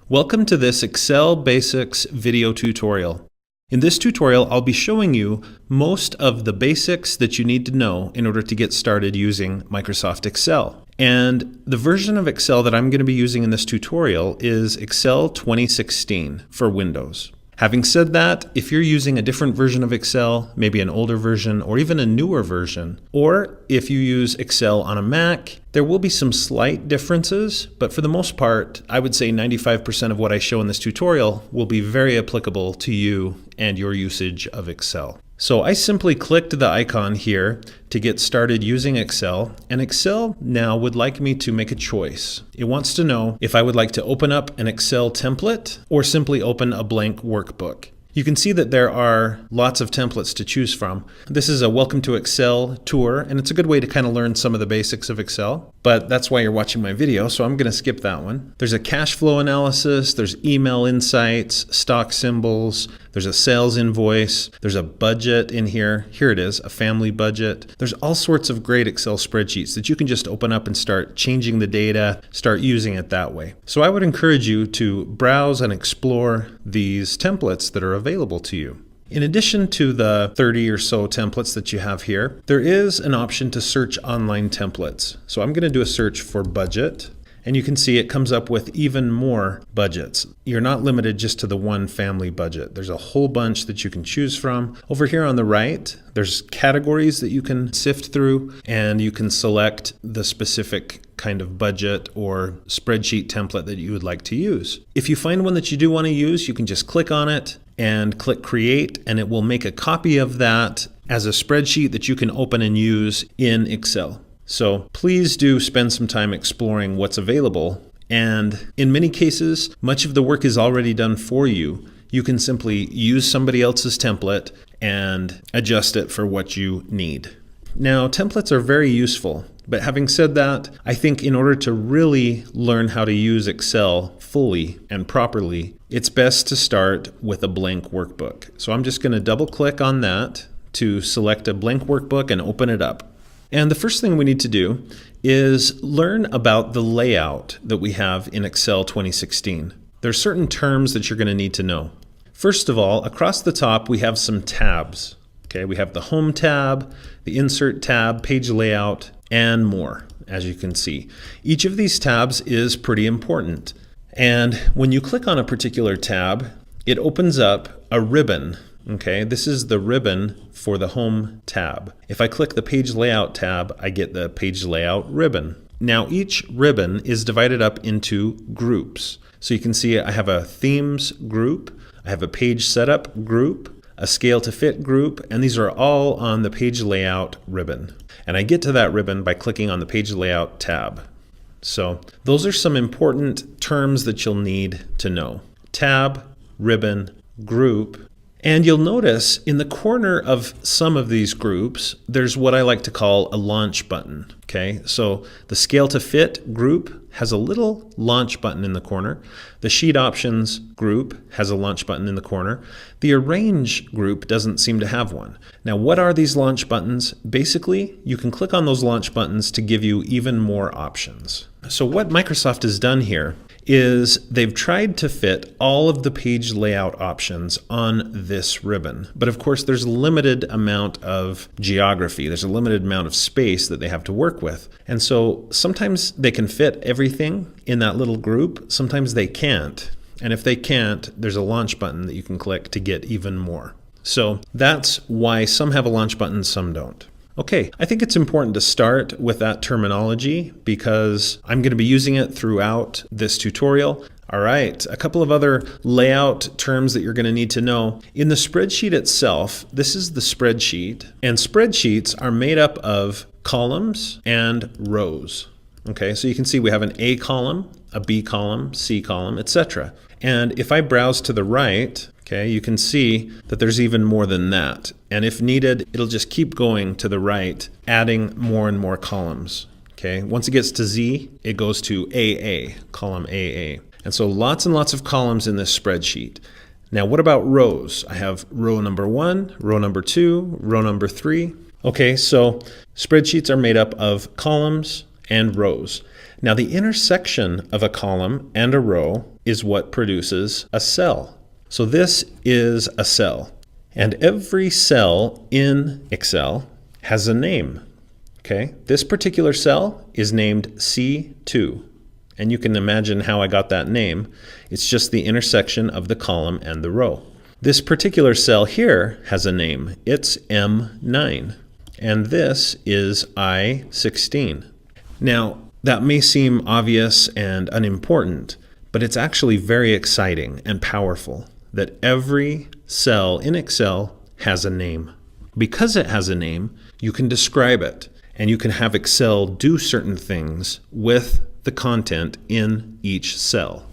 Welcome to this Excel Basics video tutorial. In this tutorial, I'll be showing you most of the basics that you need to know in order to get started using Microsoft Excel. And the version of Excel that I'm going to be using in this tutorial is Excel 2016 for Windows. Having said that, if you're using a different version of Excel, maybe an older version or even a newer version, or if you use Excel on a Mac, there will be some slight differences, but for the most part, I would say 95% of what I show in this tutorial will be very applicable to you and your usage of Excel. So I simply clicked the icon here to get started using Excel, and Excel now would like me to make a choice. It wants to know if I would like to open up an Excel template or simply open a blank workbook. You can see that there are lots of templates to choose from. This is a Welcome to Excel tour, and it's a good way to kind of learn some of the basics of Excel, but that's why you're watching my video, so I'm going to skip that one. There's a cash flow analysis, there's email insights, stock symbols, there's a sales invoice, there's a budget in here. Here it is, a family budget. There's all sorts of great Excel spreadsheets that you can just open up and start changing the data, start using it that way. So I would encourage you to browse and explore these templates that are available to you. In addition to the 30 or so templates that you have here, there is an option to search online templates. So I'm going to do a search for budget, and you can see it comes up with even more budgets. You're not limited just to the one family budget. There's a whole bunch that you can choose from. Over here on the right, there's categories that you can sift through, and you can select the specific kind of budget or spreadsheet template that you would like to use. If you find one that you do want to use, you can just click on it and click Create, and it will make a copy of that as a spreadsheet that you can open and use in Excel. So please do spend some time exploring what's available, and in many cases, much of the work is already done for you. You can simply use somebody else's template and adjust it for what you need. Now, templates are very useful, but having said that, I think in order to really learn how to use Excel fully and properly, it's best to start with a blank workbook. So I'm just going to double click on that to select a blank workbook and open it up. And the first thing we need to do is learn about the layout that we have in Excel 2016. There are certain terms that you're going to need to know. First of all, across the top we have some tabs. Okay, we have the Home tab, the Insert tab, Page Layout, and more, as you can see. Each of these tabs is pretty important. And when you click on a particular tab, it opens up a ribbon. Okay, this is the ribbon for the Home tab. If I click the Page Layout tab, I get the Page Layout ribbon. Now each ribbon is divided up into groups. So you can see I have a Themes group, I have a Page Setup group, a Scale to Fit group, and these are all on the Page Layout ribbon. And I get to that ribbon by clicking on the Page Layout tab. So those are some important terms that you'll need to know. Tab, ribbon, group. And you'll notice in the corner of some of these groups, there's what I like to call a launch button. Okay, so the Scale to Fit group has a little launch button in the corner. The Sheet Options group has a launch button in the corner. The Arrange group doesn't seem to have one. Now, what are these launch buttons? Basically, you can click on those launch buttons to give you even more options. So what Microsoft has done here is they've tried to fit all of the page layout options on this ribbon. But of course, there's a limited amount of geography. There's a limited amount of space that they have to work with. And so sometimes they can fit everything in that little group. Sometimes they can't. And if they can't, there's a launch button that you can click to get even more. So that's why some have a launch button, some don't. Okay, I think it's important to start with that terminology because I'm going to be using it throughout this tutorial. All right, a couple of other layout terms that you're going to need to know. In the spreadsheet itself, this is the spreadsheet, and spreadsheets are made up of columns and rows. Okay, so you can see we have an A column, a B column, C column, etc. And if I browse to the right, okay, you can see that there's even more than that. And if needed, it'll just keep going to the right, adding more and more columns. Okay, once it gets to Z, it goes to AA, column AA. And so lots and lots of columns in this spreadsheet. Now, what about rows? I have row number 1, row number 2, row number 3. Okay, so spreadsheets are made up of columns and rows. Now the intersection of a column and a row is what produces a cell. So this is a cell. And every cell in Excel has a name. Okay, this particular cell is named C2. And you can imagine how I got that name. It's just the intersection of the column and the row. This particular cell here has a name. It's M9. And this is I16. Now, that may seem obvious and unimportant, but it's actually very exciting and powerful that every cell in Excel has a name. Because it has a name, you can describe it, and you can have Excel do certain things with the content in each cell.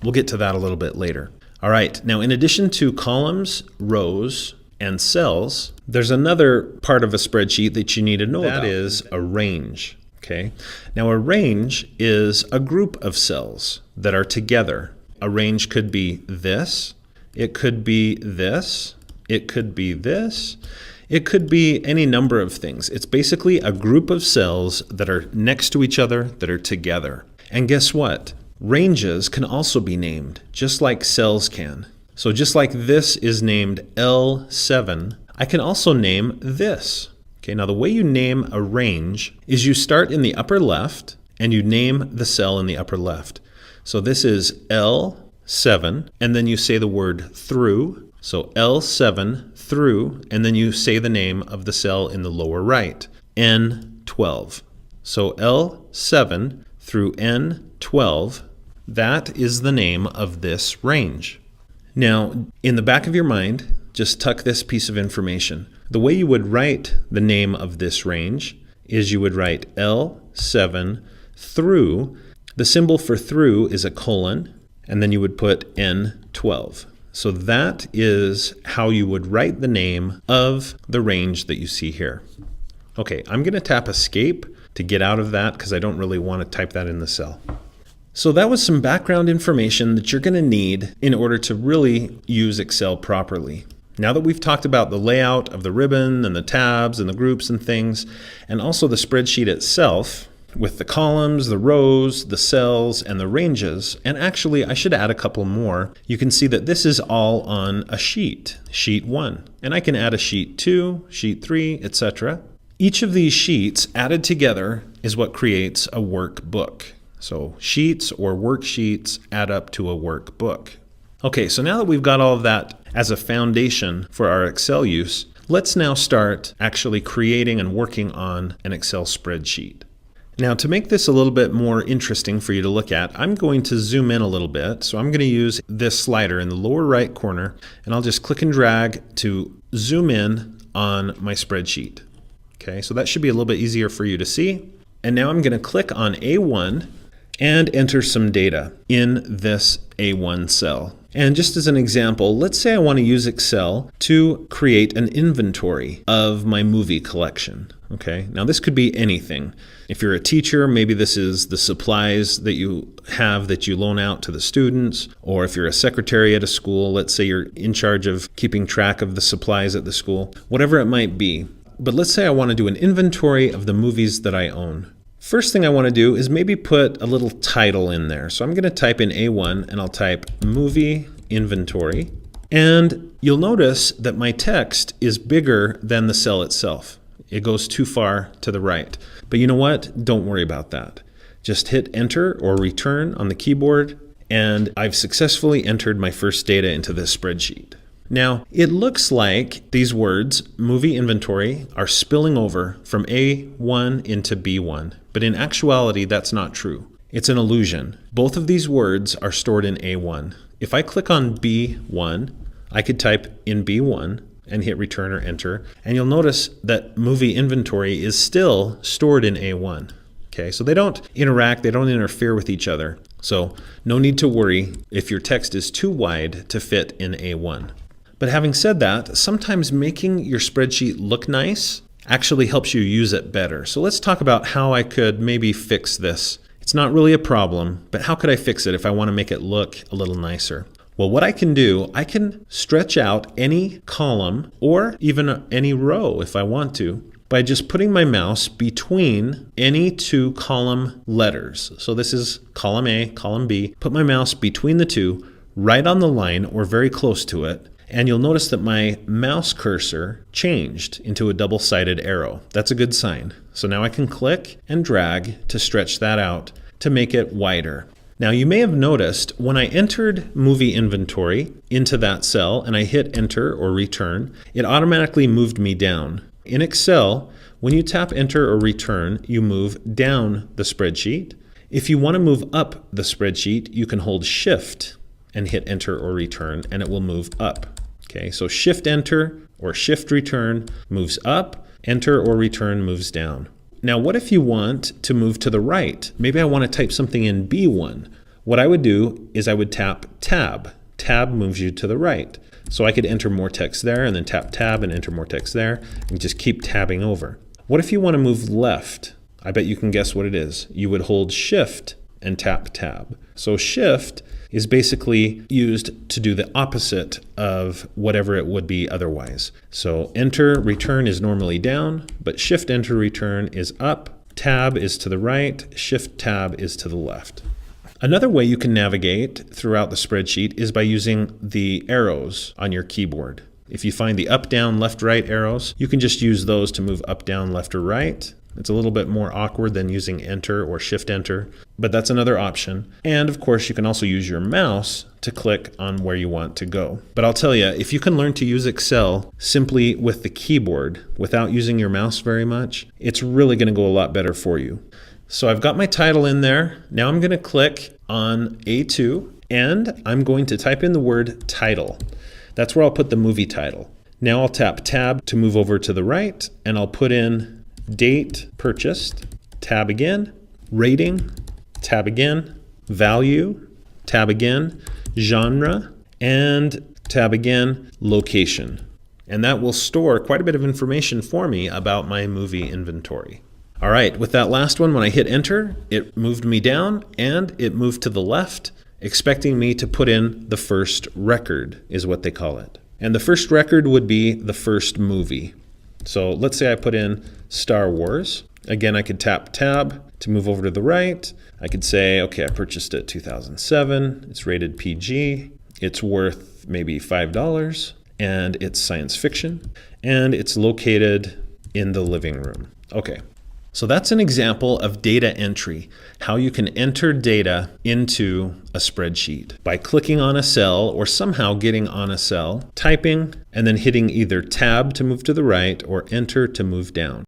We'll get to that a little bit later. All right, now in addition to columns, rows, and cells, there's another part of a spreadsheet that you need to know about. That is a range. Okay. Now a range is a group of cells that are together. A range could be this, it could be this, it could be this, it could be any number of things. It's basically a group of cells that are next to each other, that are together. And guess what? Ranges can also be named, just like cells can. So just like this is named L7, I can also name this. Okay, now the way you name a range is you start in the upper left and you name the cell in the upper left. So this is L7, and then you say the word through. So L7 through, and then you say the name of the cell in the lower right, N12. So L7 through N12, that is the name of this range. Now, in the back of your mind, just tuck this piece of information. The way you would write the name of this range is you would write L7 through. The symbol for through is a colon, and then you would put N12. So that is how you would write the name of the range that you see here. Okay, I'm going to tap Escape to get out of that because I don't really want to type that in the cell. So that was some background information that you're going to need in order to really use Excel properly. Now that we've talked about the layout of the ribbon and the tabs and the groups and things, and also the spreadsheet itself with the columns, the rows, the cells, and the ranges, and actually I should add a couple more, you can see that this is all on a sheet, sheet 1. And I can add a sheet 2, sheet 3, etc. Each of these sheets added together is what creates a workbook. So sheets or worksheets add up to a workbook. Okay, so now that we've got all of that as a foundation for our Excel use, let's now start actually creating and working on an Excel spreadsheet. Now to make this a little bit more interesting for you to look at, I'm going to zoom in a little bit. So I'm going to use this slider in the lower right corner, and I'll just click and drag to zoom in on my spreadsheet. Okay, so that should be a little bit easier for you to see. And now I'm going to click on A1 and enter some data in this A1 cell. And just as an example, let's say I want to use Excel to create an inventory of my movie collection. Okay, now this could be anything. If you're a teacher, maybe this is the supplies that you have that you loan out to the students, or if you're a secretary at a school, let's say you're in charge of keeping track of the supplies at the school, whatever it might be. But let's say I want to do an inventory of the movies that I own. First thing I want to do is maybe put a little title in there. So I'm going to type in A1 and I'll type movie inventory. And you'll notice that my text is bigger than the cell itself. It goes too far to the right. But you know what? Don't worry about that. Just hit enter or return on the keyboard, and I've successfully entered my first data into this spreadsheet. Now, it looks like these words, movie inventory, are spilling over from A1 into B1, but in actuality, that's not true. It's an illusion. Both of these words are stored in A1. If I click on B1, I could type in B1 and hit return or enter, and you'll notice that movie inventory is still stored in A1. Okay, so they don't interact, they don't interfere with each other. So no need to worry if your text is too wide to fit in A1. But having said that, sometimes making your spreadsheet look nice actually helps you use it better. So let's talk about how I could maybe fix this. It's not really a problem, but how could I fix it if I want to make it look a little nicer? Well, what I can do, I can stretch out any column or even any row if I want to. by just putting my mouse between any two column letters. So this is column A, column B. Put my mouse between the two, right on the line or very close to it, and you'll notice that my mouse cursor changed into a double-sided arrow. That's a good sign. So now I can click and drag to stretch that out to make it wider. Now you may have noticed when I entered movie inventory into that cell and I hit enter or return, it automatically moved me down. In Excel, when you tap enter or return, you move down the spreadsheet. If you want to move up the spreadsheet, you can hold shift and hit enter or return and it will move up. Okay, so shift enter or shift return moves up, enter or return moves down. Now what if you want to move to the right? Maybe I want to type something in B1. What I would do is I would tap tab. Tab moves you to the right. So I could enter more text there and then tap tab and enter more text there and just keep tabbing over. What if you want to move left? I bet you can guess what it is. You would hold shift and tap tab. So shift is basically used to do the opposite of whatever it would be otherwise. So enter, return is normally down, but shift, enter, return is up. Tab is to the right, shift, tab is to the left. Another way you can navigate throughout the spreadsheet is by using the arrows on your keyboard. If you find the up, down, left, right arrows, you can just use those to move up, down, left, or right. It's a little bit more awkward than using enter or shift enter, but that's another option. And of course, you can also use your mouse to click on where you want to go. But I'll tell you, if you can learn to use Excel simply with the keyboard without using your mouse very much, it's really going to go a lot better for you. So I've got my title in there. Now I'm going to click on A2 and I'm going to type in the word title. That's where I'll put the movie title. Now I'll tap tab to move over to the right and I'll put in date purchased, tab again, rating, tab again, value, tab again, genre, and tab again, location. And that will store quite a bit of information for me about my movie inventory. All right, with that last one, when I hit enter, it moved me down and it moved to the left, expecting me to put in the first record, is what they call it. And the first record would be the first movie. So let's say I put in Star Wars. Again, I could tap tab to move over to the right. I could say, okay, I purchased it 2007. It's rated PG. It's worth maybe $5 and it's science fiction and it's located in the living room. Okay. So that's an example of data entry, how you can enter data into a spreadsheet by clicking on a cell or somehow getting on a cell, typing, and then hitting either tab to move to the right or enter to move down.